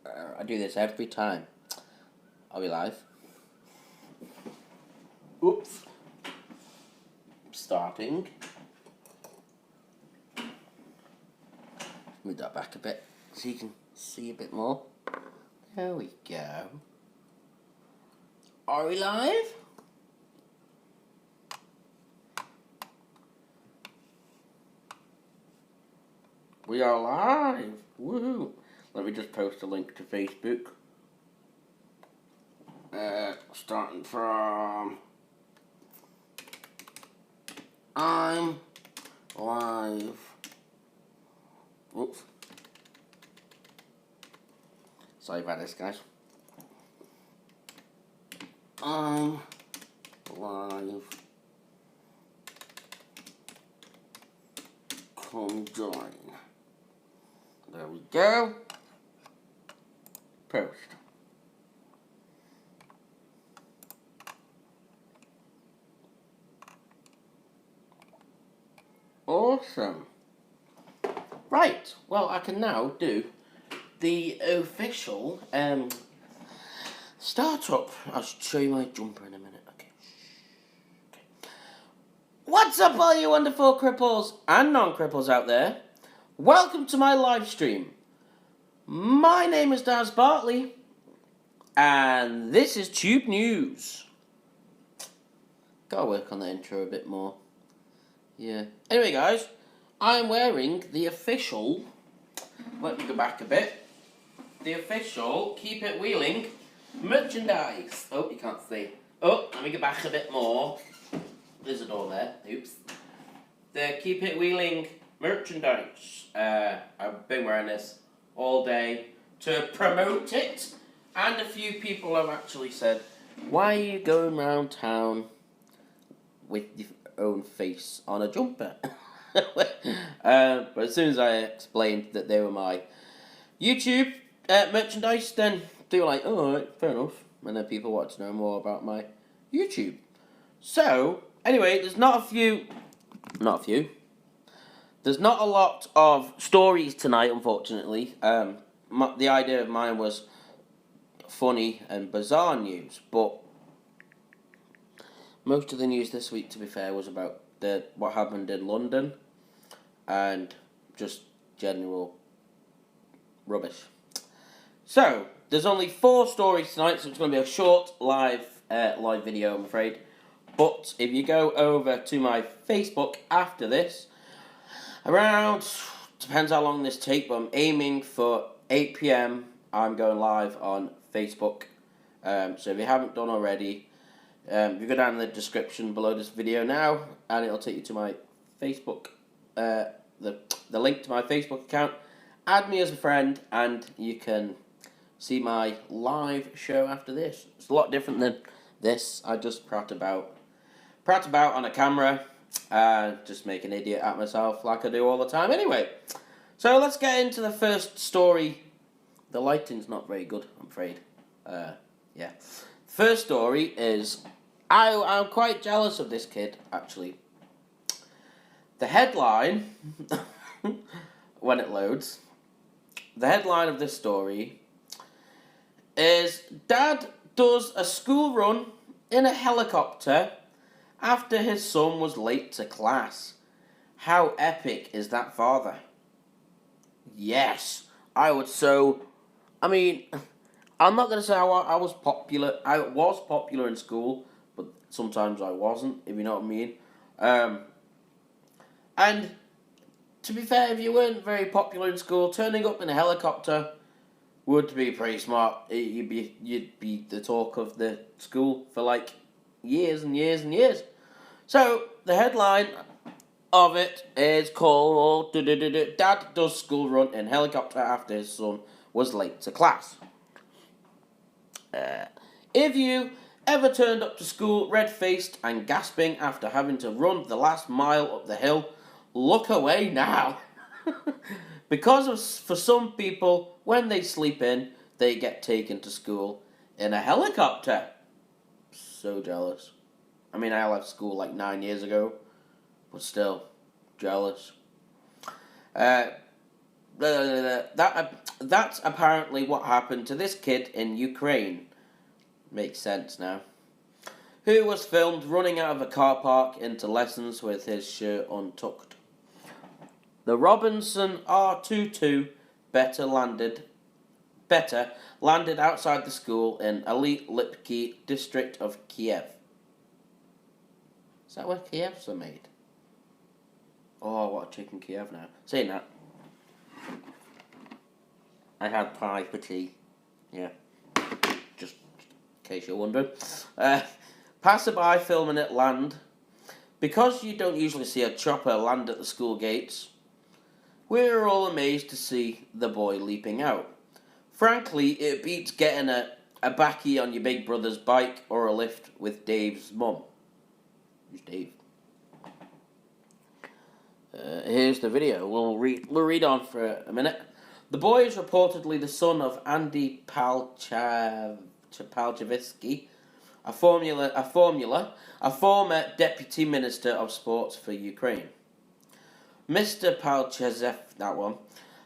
I do this every time. Are we live? Oops. Starting. Move that back a bit so you can see a bit more. There we go. Are we live? We are live! Woohoo! Let me just post a link to Facebook. Starting from I'm live. Oops. Sorry about this, guys. I'm live. Come join. There we go. Post. Awesome. Right, well, I can now do the official startup. I'll show you my jumper in a minute. Okay. What's up, all you wonderful cripples and non-cripples out there? Welcome to my live stream. My name is Daz Bartley, and this is Tube News. Gotta work on the intro a bit more. Yeah. Anyway, guys, I'm wearing the official, let me go back a bit, the official Keep It Wheeling merchandise. Oh, you can't see. Oh, let me go back a bit more. There's a door there. Oops. The Keep It Wheeling merchandise. I've been wearing this all day to promote it, and a few people have actually said, why are you going around town with your own face on a jumper? But as soon as I explained that they were my YouTube merchandise, then they were like, oh, alright, fair enough. And then people wanted to know more about my YouTube. So, anyway, there's not a lot of stories tonight, unfortunately. The idea of mine was funny and bizarre news, but most of the news this week, to be fair, was about what happened in London and just general rubbish. So, there's only 4 stories tonight, so it's going to be a short live video, I'm afraid. But if you go over to my Facebook after this, around, depends how long this takes, but I'm aiming for 8 PM. I'm going live on Facebook. So if you haven't done already, you go down in the description below this video now, and it'll take you to my Facebook, the link to my Facebook account. Add me as a friend, and you can see my live show after this. It's a lot different than this. I just prat about on a camera, and just make an idiot at myself like I do all the time anyway. So let's get into the first story. The lighting's not very good, I'm afraid. Yeah. First story is, I'm quite jealous of this kid, actually. The headline, when it loads, the headline of this story is, Dad does a school run in a helicopter after his son was late to class. How epic is that, father? Yes, I'm not going to say I was popular. I was popular in school, but sometimes I wasn't, if you know what I mean. And to be fair, if you weren't very popular in school, turning up in a helicopter would be pretty smart. You'd be the talk of the school for like years and years and years. So the headline of it is called Dad Does School Run in Helicopter After His Son Was Late to Class. If you ever turned up to school red-faced and gasping after having to run the last mile up the hill, look away now. Because for some people, when they sleep in, they get taken to school in a helicopter. So jealous. I mean, I left school like 9 years ago, but still, jealous. That's apparently what happened to this kid in Ukraine. Makes sense now. Who was filmed running out of a car park into lessons with his shirt untucked. The Robinson R22 better landed outside the school in Elite Lipki district of Kiev. Is that where Kievs are made? Oh, what a chicken Kiev now. Saying that, I had pie for tea. Yeah. Just in case you're wondering. Passerby filming it land. Because you don't usually see a chopper land at the school gates, we're all amazed to see the boy leaping out. Frankly, it beats getting a backie on your big brother's bike or a lift with Dave's mum. Who's Dave? Here's the video. We'll read on for a minute. The boy is reportedly the son of Andy Palchevsky, a former deputy minister of sports for Ukraine. Mr. Palchev,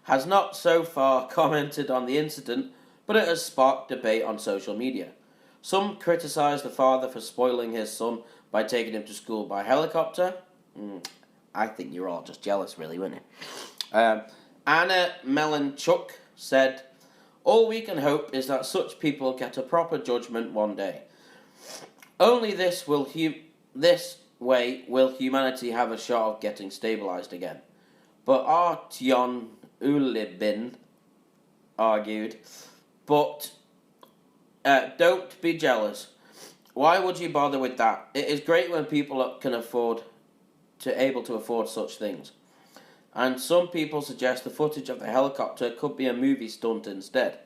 has not so far commented on the incident, but it has sparked debate on social media. Some criticise the father for spoiling his son by taking him to school by helicopter. I think you're all just jealous, really, weren't you? Anna Melanchuk said, "All we can hope is that such people get a proper judgment one day. Only this way will humanity have a shot of getting stabilised again." But Artyon Ulibin argued, "But don't be jealous. Why would you bother with that? It is great when people able to afford such things. And some people suggest the footage of the helicopter could be a movie stunt instead."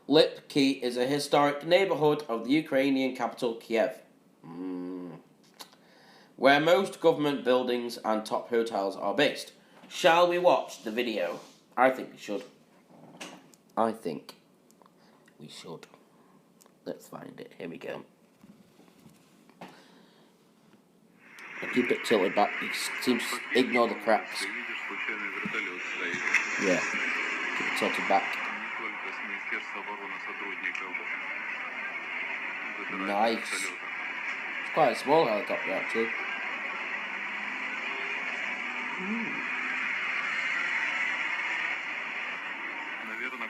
Lipki is a historic neighbourhood of the Ukrainian capital Kiev, where most government buildings and top hotels are based. Shall we watch the video? I think we should. Let's find it. Here we go. I keep it tilted back. It seems to ignore the cracks. Yeah. Keep it tilted back. Nice. It's quite a small helicopter, actually.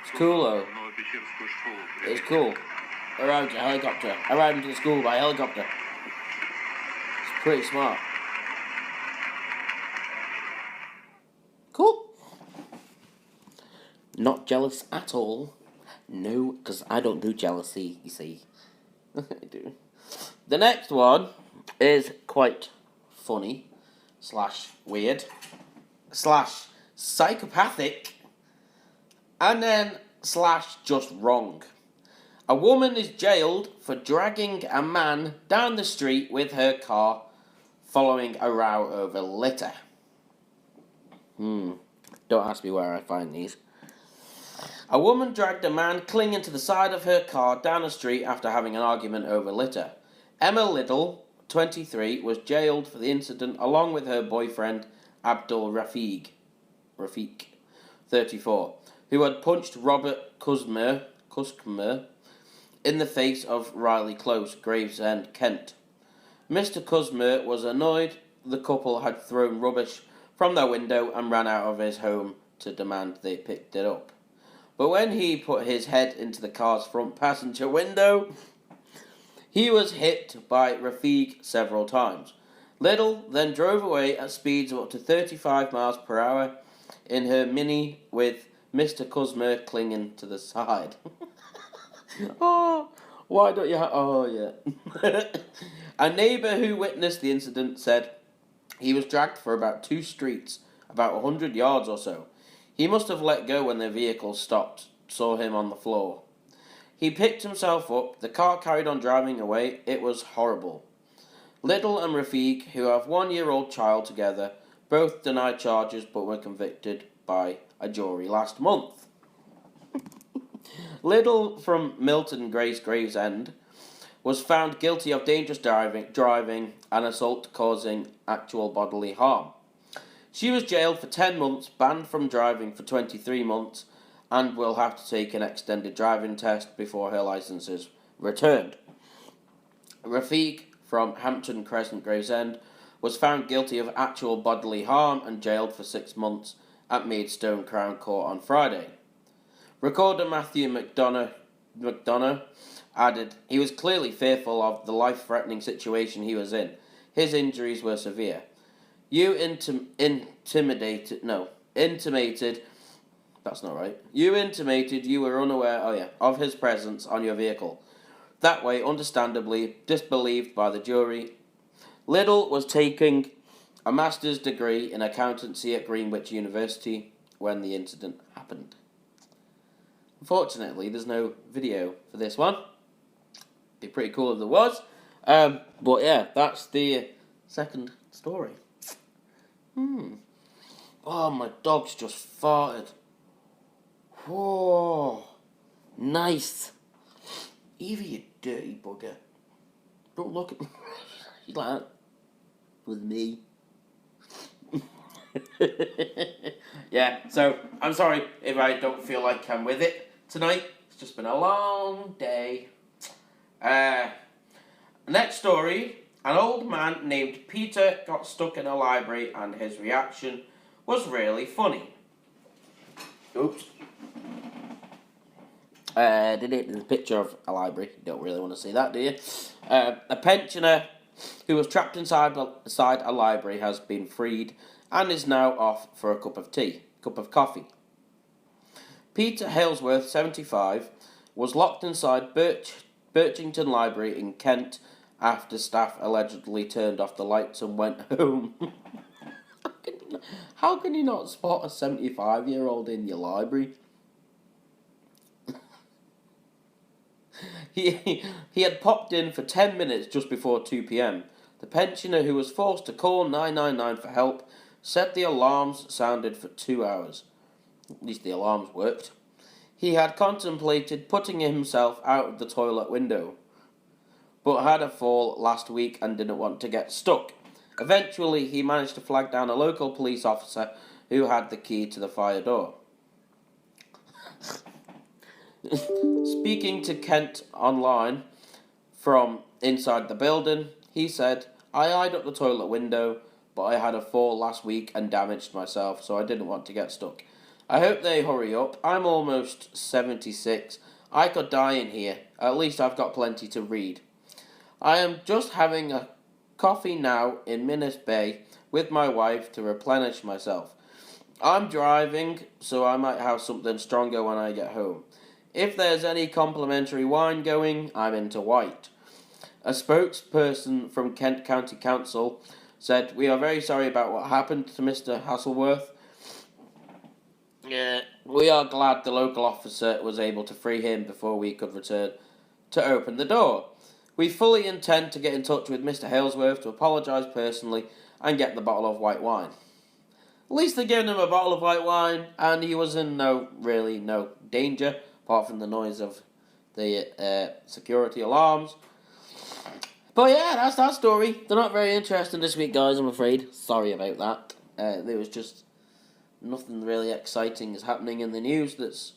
It's cool, though. It's cool. Arrived a helicopter. Arrived into the school by helicopter. It's pretty smart. Cool. Not jealous at all. No, because I don't do jealousy, you see. I do. The next one is quite funny, / weird, / psychopathic, and then / just wrong. A woman is jailed for dragging a man down the street with her car following a row over litter. Don't ask me where I find these. A woman dragged a man clinging to the side of her car down the street after having an argument over litter. Emma Liddell, 23, was jailed for the incident along with her boyfriend Abdul Rafiq, 34, who had punched Robert Kuskmer in the face of Riley Close, Gravesend, Kent. Mr. Kuskmer was annoyed the couple had thrown rubbish from their window and ran out of his home to demand they picked it up. But when he put his head into the car's front passenger window, he was hit by Rafiq several times. Liddell then drove away at speeds of up to 35 miles per hour in her Mini with Mr. Kuskmer clinging to the side. Oh, why don't you have... Oh, yeah. A neighbour who witnessed the incident said he was dragged for about 2 streets, about 100 yards or so. He must have let go when the vehicle stopped, saw him on the floor. He picked himself up, the car carried on driving away. It was horrible. Liddell and Rafiq, who have 1-year-old child together, both denied charges but were convicted by a jury last month. Liddell, from Milton Gravesend, was found guilty of dangerous driving and assault causing actual bodily harm. She was jailed for 10 months, banned from driving for 23 months, and will have to take an extended driving test before her licence is returned. Rafiq from Hampton Crescent, Gravesend, was found guilty of actual bodily harm and jailed for 6 months at Maidstone Crown Court on Friday. Recorder Matthew McDonough added, "He was clearly fearful of the life-threatening situation he was in. His injuries were severe. You intimated, that's not right. You intimated you were unaware, of his presence on your vehicle. That way, understandably, disbelieved by the jury. Liddell was taking a master's degree in accountancy at Greenwich University when the incident happened." Unfortunately, there's no video for this one. Be pretty cool if there was. But yeah, that's the second story. Oh, my dog's just farted. Whoa. Nice. Evie, you dirty bugger. Don't look at me. You like that? With me. Yeah, so I'm sorry if I don't feel like I'm with it tonight. It's just been a long day. Next story. An old man named Peter got stuck in a library and his reaction was really funny. Oops. There's a picture of a library. You don't really want to see that, do you? A pensioner who was trapped inside a library has been freed and is now off for a cup of coffee. Peter Halesworth, 75, was locked inside Birchington Library in Kent after staff allegedly turned off the lights and went home. How can you not spot a 75-year-old in your library? He had popped in for 10 minutes just before 2 p.m. The pensioner, who was forced to call 999 for help, said the alarms sounded for 2 hours. At least the alarms worked. He had contemplated putting himself out of the toilet window, but had a fall last week and didn't want to get stuck. Eventually, he managed to flag down a local police officer who had the key to the fire door. Speaking to Kent Online from inside the building, he said, "I eyed up the toilet window, but I had a fall last week and damaged myself, so I didn't want to get stuck. I hope they hurry up. I'm almost 76. I could die in here. At least I've got plenty to read. I am just having a coffee now in Minas Bay with my wife to replenish myself. I'm driving, so I might have something stronger when I get home. If there's any complimentary wine going, I'm into white." A spokesperson from Kent County Council said, "We are very sorry about what happened to Mr. Hasselworth. We are glad the local officer was able to free him before we could return to open the door. We fully intend to get in touch with Mr. Halesworth to apologise personally and get the bottle of white wine." At least they gave him a bottle of white wine, and he was in no danger, apart from the noise of the security alarms. But yeah, that's that story. They're not very interesting this week, guys, I'm afraid. Sorry about that. There was just nothing really exciting is happening in the news that's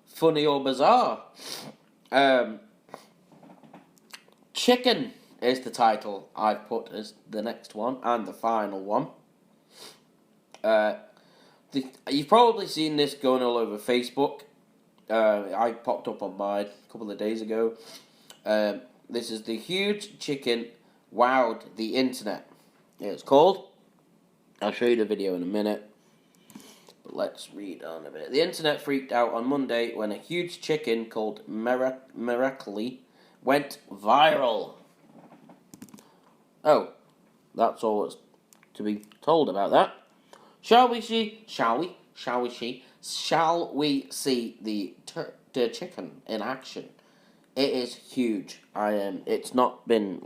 funny or bizarre. Chicken is the title I've put as the next one and the final one. You've probably seen this going all over Facebook. I popped up on mine a couple of days ago. This is the huge chicken wowed the internet. It's called. I'll show you the video in a minute. But let's read on a bit. The internet freaked out on Monday when a huge chicken called Miracle went viral. Oh, that's all that's to be told about that. Shall we see the chicken in action? It is huge. It's not been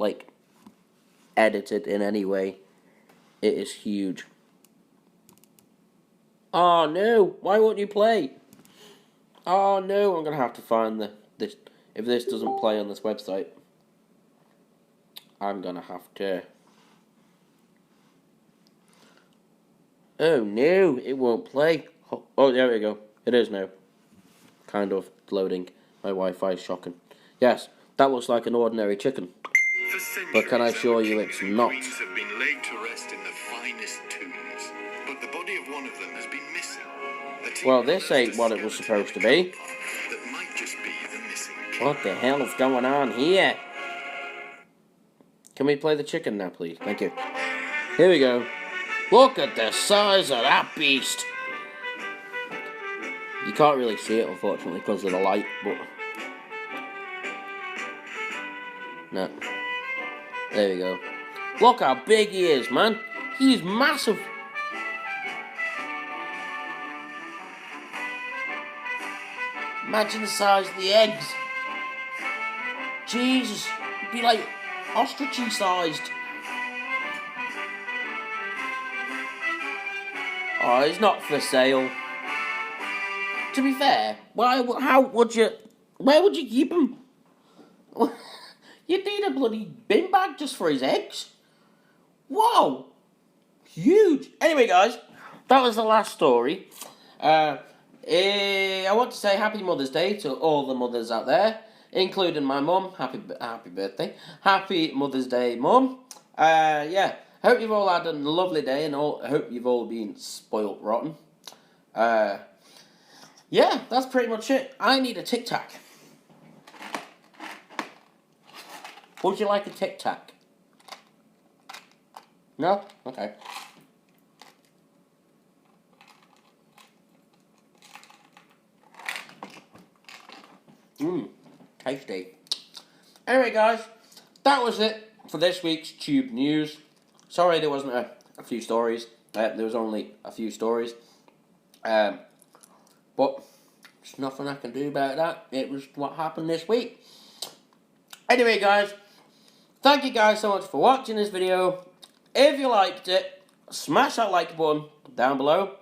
edited in any way. It is huge. Oh no! Why won't you play? Oh no! I'm gonna have to find this. If this doesn't play on this website, I'm gonna have to. Oh no, it won't play. Oh, there we go. It is now. Kind of loading. My Wi-Fi is shocking. Yes, that looks like an ordinary chicken. But can I assure you it's not? Have been laid to rest in the finest tombs, but the body of one of them has been missing. Well, this ain't what it was supposed to be. That might just be the missing piece. What the hell is going on here? Can we play the chicken now, please? Thank you. Here we go. Look at the size of that beast. You can't really see it, unfortunately, because of the light, but... No. There we go. Look how big he is, man. He's massive. Imagine the size of the eggs. Jesus. It'd be like ostrichy sized. Oh, it's not for sale. To be fair, where would you keep him? You'd need a bloody bin bag just for his eggs. Whoa! Huge. Anyway, guys, that was the last story. I want to say Happy Mother's Day to all the mothers out there, including my mum. Happy birthday. Happy Mother's Day, Mum. Yeah, hope you've all had a lovely day, and I hope you've all been spoilt rotten. Yeah, that's pretty much it. I need a Tic Tac. Would you like a Tic Tac? No? Okay. Tasty. Anyway, guys, that was it for this week's Tube News. Sorry there wasn't a few stories. There was only a few stories. But there's nothing I can do about that. It was what happened this week. Anyway, guys, thank you guys so much for watching this video. If you liked it, smash that like button down below.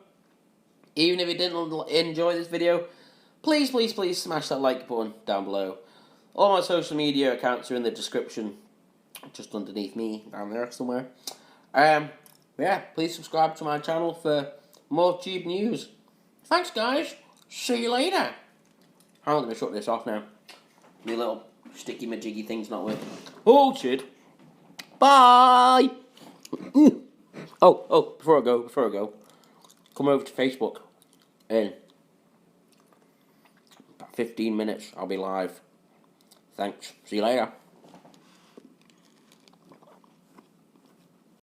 Even if you didn't enjoy this video, please, please, please smash that like button down below. All my social media accounts are in the description, just underneath me, down there somewhere. Yeah, please subscribe to my channel for more Tube News. Thanks, guys. See you later. I'm going to shut this off now. My little sticky majiggy thing's not working. Oh, shit. Bye. Oh, before I go, come over to Facebook. In about 15 minutes, I'll be live. Thanks. See you later.